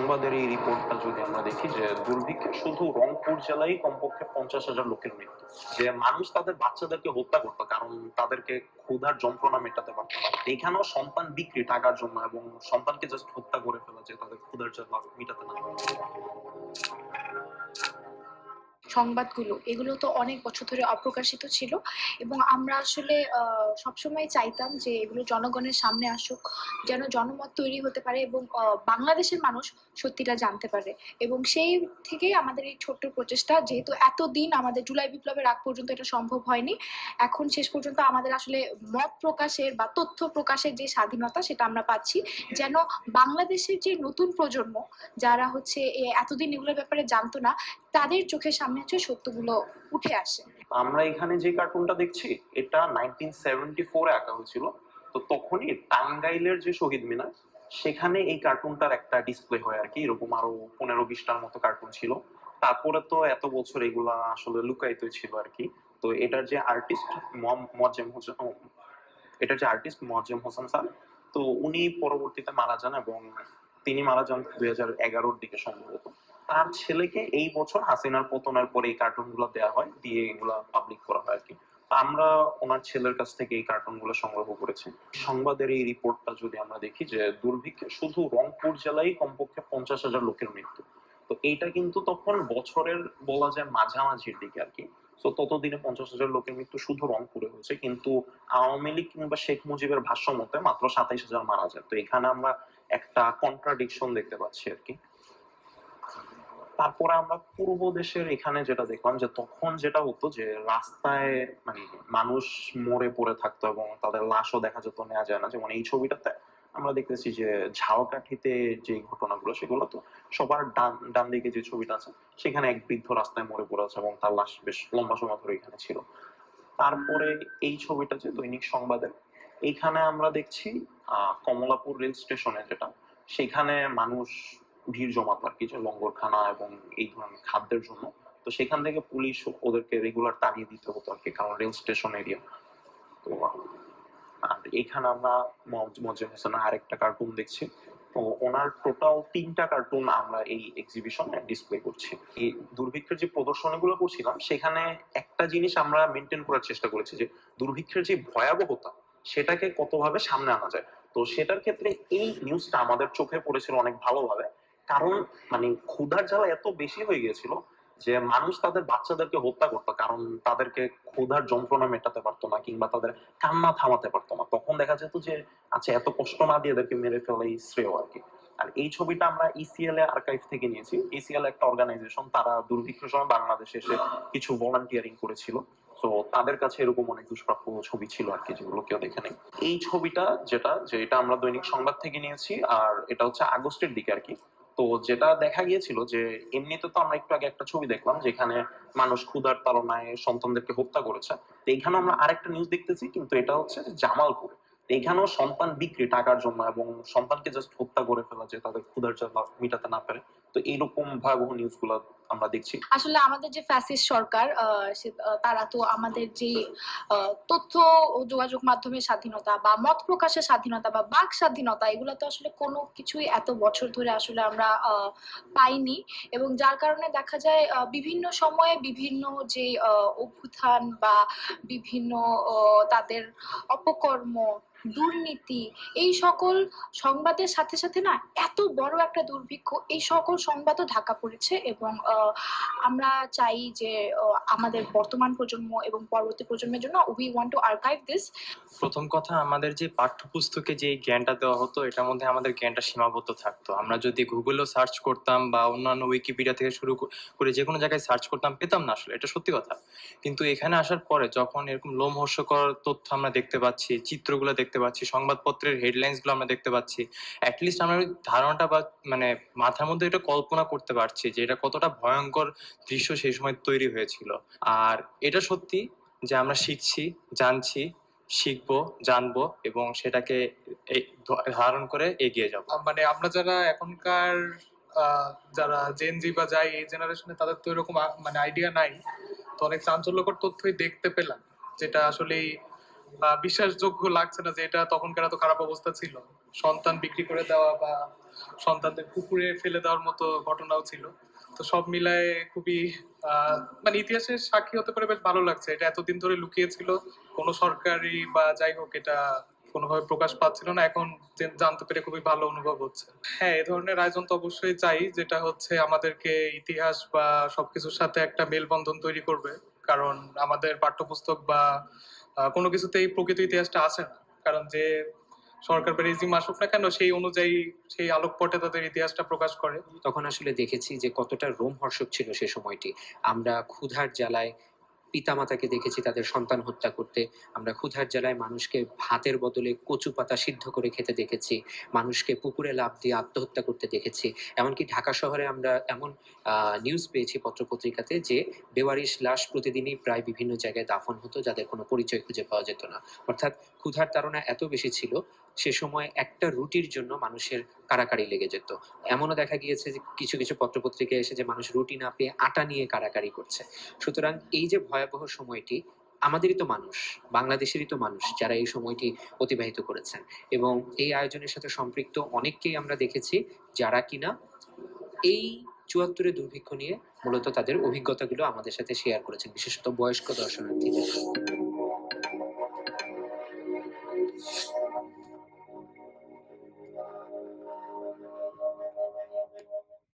সংবাদের এই রিপোর্টটা যদি আমরা দেখি যে দুর্ভিক্ষে শুধু রংপুর জেলায় কমপক্ষে 50,000 লোকের মৃত্যু, যে মানুষ তাদের বাচ্চাদেরকে হত্যা করতো কারণ তাদেরকে ক্ষুধার যন্ত্রণা মেটাতে পারতো না। এখানেও সন্তান বিক্রি টাকার জন্য এবং সন্তানকে জাস্ট হত্যা করে ফেলা, যে তাদের ক্ষুধার জ্বালা মেটাতে না পারে। সংবাদগুলো এগুলো তো অনেক বছর ধরে অপ্রকাশিত ছিল এবং আমরা আসলে সবসময় চাইতাম যে এগুলো জনগণের সামনে আসুক, যেন জনমত তৈরি হতে পারে এবং বাংলাদেশের মানুষ সত্যিটা জানতে পারে। এবং সেই থেকেই আমাদের এই ছোট্ট প্রচেষ্টা, যেহেতু এতদিন আমাদের জুলাই বিপ্লবের আগ পর্যন্ত এটা সম্ভব হয়নি, এখন শেষ পর্যন্ত আমাদের আসলে মত প্রকাশের বা তথ্য প্রকাশের যে স্বাধীনতা সেটা আমরা পাচ্ছি, যেন বাংলাদেশের যে নতুন প্রজন্ম যারা হচ্ছে এতদিন এগুলোর ব্যাপারে জানতো না, তাদের চোখের সামনে হচ্ছে সত্যগুলো উঠে আসে। আমরা এখানে যে কার্টুনটা দেখছি এটা 1974 আঁকা হয়েছিল। তো তখনই টাঙ্গাইলের যে শহীদ মিনার, সেখানে এই কার্টুনটার একটা ডিসপ্লে হয় আর কি। এরকম আরো 15-20টার মতো কার্টুন ছিল। তারপরে তো এত বছর এগুলা আসলে লুকায়িত ছিল আর কি। তো এটার যে আর্টিস্ট মোয়াজ্জেম হোসেন স্যার, তো উনি পরবর্তীতে মারা যান এবং তিনি মারা যান 2011-র দিকে সম্ভবত। তার ছেলেকে এই বছর হাসিনার পতনের পরে এই কার্টুন গুলো দেওয়া হয়, দিয়ে এগুলা পাবলিক করা হয় আর কি। আমরা ওনার ছেলের কাছ থেকে এই কার্টুন গুলো সংগ্রহ করেছি। সংবাদের এই রিপোর্টটা যদি আমরা দেখি যে দুর্ভিক্ষে শুধু রংপুর জেলায় কমপক্ষে 50,000 লোকের মৃত্যু। তো এইটা কিন্তু তখন বছরের বলা যায় মাঝামাঝির দিকে আর কি। তো ততদিনে 50,000 লোকের মৃত্যু শুধু রংপুরে হয়েছে, কিন্তু আওয়ামী লীগ কিংবা শেখ মুজিবের ভাষ্য মতে মাত্র 27,000 মারা যায়। তো এখানে আমরা একটা কন্ট্রাডিকশন দেখতে পাচ্ছি আর কি। তারপরে আমরা পূর্ব দেশের এখানে যেটা দেখলাম যে তখন যেটা হতো যে রাস্তায় মানে মানুষ মরে পড়ে থাকতো এবং তাদের লাশও দেখা যেত, নেওয়া যায় না। যেমন এই ছবিটাতে আমরা দেখতেছি যে ঝালকাঠিতে যে ঘটনাগুলো, সেগুলো তো সবার ডান ডান দিকে যে ছবিটা আছে, সেখানে এক বৃদ্ধ রাস্তায় মরে পড়ে আছে এবং তার লাশ বেশ লম্বা সময় ধরে এখানে ছিল। তারপরে এই ছবিটা যে দৈনিক সংবাদের, এইখানে আমরা দেখছি কমলাপুর রেল স্টেশনে যেটা, সেখানে মানুষ ভিড় জমাতো আর কি, যে লঙ্গরখানা এবং এই ধরনের খাদ্যের জন্য। তো সেখান থেকে পুলিশ ওদেরকে রেগুলার তাড়িয়ে দিতে হতো আর কি, কারণ রেল স্টেশন এরিয়া। তো আর এখানে আমরা মোয়াজ্জেম হোসেনের আরেকটা কার্টুন দেখছি। তো ওনার টোটাল 3টা কার্টুন আমরা এই এক্সিবিশনে ডিসপ্লে করছি। এই দুর্ভিক্ষের যে প্রদর্শনীগুলো করছিলাম, সেখানে একটা জিনিস আমরা মেনটেন করার চেষ্টা করেছি যে দুর্ভিক্ষের যে ভয়াবহতা সেটাকে কতভাবে সামনে আনা যায়। তো সেটার ক্ষেত্রে এই নিউজটা আমাদের চোখে পড়েছিল অনেক ভালোভাবে, কারণ মানে ক্ষুধার জ্বালা এত বেশি হয়ে গিয়েছিল যে মানুষ তাদের বাচ্চাদেরকে হত্যা করতো কারণ তাদেরকে ক্ষুধার যন্ত্রণা মেটাতে পারতো না কিংবা তাদের কান্না থামাতে পারতো না। তখন দেখা যেত যে আচ্ছা, এত কষ্ট না দিয়ে এদেরকে মেরে ফেলাই শ্রেয় আর কি। আর এই ছবিটা আমরা ইসিএল এ আর্কাইভ থেকে নিয়েছি। ইসিএল একটা অর্গানাইজেশন, তারা দুর্ভিক্ষের সময় বাংলাদেশে এসে কিছু ভলান্টিয়ারিং করেছিল। তো তাদের কাছে এরকম অনেক দুষ্প্রাপ্য ছবি ছিল আর কি, যেগুলো কেউ দেখে নেই। এই ছবিটা যেটা আমরা দৈনিক সংবাদ থেকে নিয়েছি, আর এটা হচ্ছে আগস্টের দিকে আর কি। তো যেটা দেখা গিয়েছিল যে এমনিতে তো আমরা একটু আগে একটা ছবি দেখলাম যেখানে মানুষ ক্ষুধার তাড়নায় সন্তানদেরকে হত্যা করেছে। তো এখানে আমরা আরেকটা নিউজ দেখতেছি, কিন্তু এটা হচ্ছে জামালপুরে। তো এখানেও সন্তান বিক্রি টাকার জন্য এবং সন্তানকে জাস্ট হত্যা করে ফেলা, যে তাদের ক্ষুধার জ্বালা মিটাতে না পারে। তো এইরকম ভয়াবহ নিউজ গুলো আমরা দেখছি। আসলে আমাদের যে ফ্যাসিস্ট সরকার, তারা তো আমাদের যে তথ্য ও যোগাযোগ মাধ্যমের স্বাধীনতা বা মত প্রকাশের স্বাধীনতা বা বাক স্বাধীনতা, এগুলো তো আসলে কোনো কিছুই এত বছর ধরে আসলে আমরা পাইনি। এবং যার কারণে দেখা যায় বিভিন্ন সময়ে বিভিন্ন যে অভ্যুত্থান বা বিভিন্ন তাদের অপকর্ম, দুর্নীতি, এই সকল সংবাদের সাথে সাথে না এত বড় একটা দুর্ভিক্ষ, এই সকল সংবাদও ঢাকা পড়েছে। এবং আমরা চাই যে আমাদের বর্তমান প্রজন্ম এবং পরবর্তী প্রজন্মের জন্য we want to archive this. প্রথম কথা, আমাদের যে পাঠ্যপুস্তকে যে জ্ঞানটা দেওয়া হতো, এটার মধ্যে আমাদের জ্ঞানটা সীমাবদ্ধ থাকতো। আমরা যদি গুগলেও সার্চ করতাম বা অন্যান্য উইকিপিডিয়া থেকে শুরু করে যে কোনো জায়গায় সার্চ করতাম, পেতাম না আসলে, এটা সত্যি কথা। কিন্তু এখানে আসার পরে যখন এরকম লোমহর্ষকর তথ্য আমরা দেখতে পাচ্ছি, চিত্রগুলো দেখতে পাচ্ছি, সংবাদপত্রের হেডলাইন্সগুলো আমরা দেখতে পাচ্ছি, অ্যাটলিস্ট আমরা ওই ধারণাটা বা মানে মাথার মধ্যে এটা কল্পনা করতে পারছি যে এটা কতটা ভয়ঙ্কর দৃশ্য সেই সময় তৈরি হয়েছিল। আর এটা সত্যি যে আমরা শিখছি, জানছি, শিখবো, জানবো এবং সেটাকে ধারণ করে এগিয়ে যাব। মানে আমরা যারা এখনকার যারা জেনজি বা যাই এই জেনারেশনে, তাদের তো এরকম মানে আইডিয়া নাই। তো অনেক চাঞ্চল্যকর তথ্যই দেখতে পেলাম, যেটা আসলেই বিশ্বাসযোগ্য লাগছে না যে এটা তখনকার এত খারাপ অবস্থা ছিল। সন্তান বিক্রি করে দেওয়া বা সন্তানদের পুকুরে ফেলে দেওয়ার মতো ঘটনাও ছিল। তো সব মিলায়ে খুবই মানে ইতিহাসের সাক্ষী হতে পারে বেশ ভালো লাগছে। এটা এতদিন ধরে লুকিয়ে ছিল, কোনো সরকারি বা যাই হোক এটা কোনোভাবে প্রকাশ পাচ্ছিল না, এখন জানতে পেরে খুবই ভালো অনুভব হচ্ছে। হ্যাঁ, এ ধরনের আয়োজন তো অবশ্যই চাই, যেটা হচ্ছে আমাদেরকে ইতিহাস বা সবকিছুর সাথে একটা মেলবন্ধন তৈরি করবে। কারণ আমাদের পাঠ্যপুস্তক বা কোনো কিছুতেই প্রকৃত ইতিহাসটা আসে না। কারণ যে সরকার বা রেজিম আসুক না কেন, সেই অনুযায়ী সেই আলোকপটে তাদের ইতিহাসটা প্রকাশ করে। তখন আসলে দেখেছি যে কতটা রোমহর্ষক ছিল সে সময়টি। আমরা ক্ষুধার জ্বালায় পিতামাতাকে দেখেছি তাদের সন্তান হত্যা করতে। আমরা ক্ষুধার জ্বালায় মানুষকে ভাতের বদলে কচু পাতা সিদ্ধ করে খেতে দেখেছি। মানুষকে পুকুরে লাফ দিয়ে আত্মহত্যা করতে দেখেছি। এমনকি ঢাকা শহরে আমরা এমন নিউজ পেয়েছি পত্র-পত্রিকাতে যে বেওয়ারিশ লাশ প্রতিদিনই প্রায় বিভিন্ন জায়গায় দাফন হতো, যাদের কোনো পরিচয় খুঁজে পাওয়া যেত না। অর্থাৎ ক্ষুধার তাড়না এত বেশি ছিল, সে সময় একটা রুটির জন্য মানুষের কাড়াকাড়ি লেগে যেত। এমনও দেখা গিয়েছে যে কিছু কিছু পত্রপত্রিকায় এসে যে মানুষ রুটি না পেয়ে আটা নিয়ে কাড়াকাড়ি করছে। সুতরাং এই যে ভয়াবহ সময়টি, আমাদেরই তো মানুষ, বাংলাদেশেরই তো মানুষ যারা এই সময়টি অতিবাহিত করেছেন, এবং এই আয়োজনের সাথে সম্পৃক্ত অনেককেই আমরা দেখেছি যারা কিনা এই ৭৪-এর দুর্ভিক্ষ নিয়ে মূলত তাদের অভিজ্ঞতাগুলো আমাদের সাথে শেয়ার করেছেন, বিশেষত বয়স্ক দর্শনার্থীদের।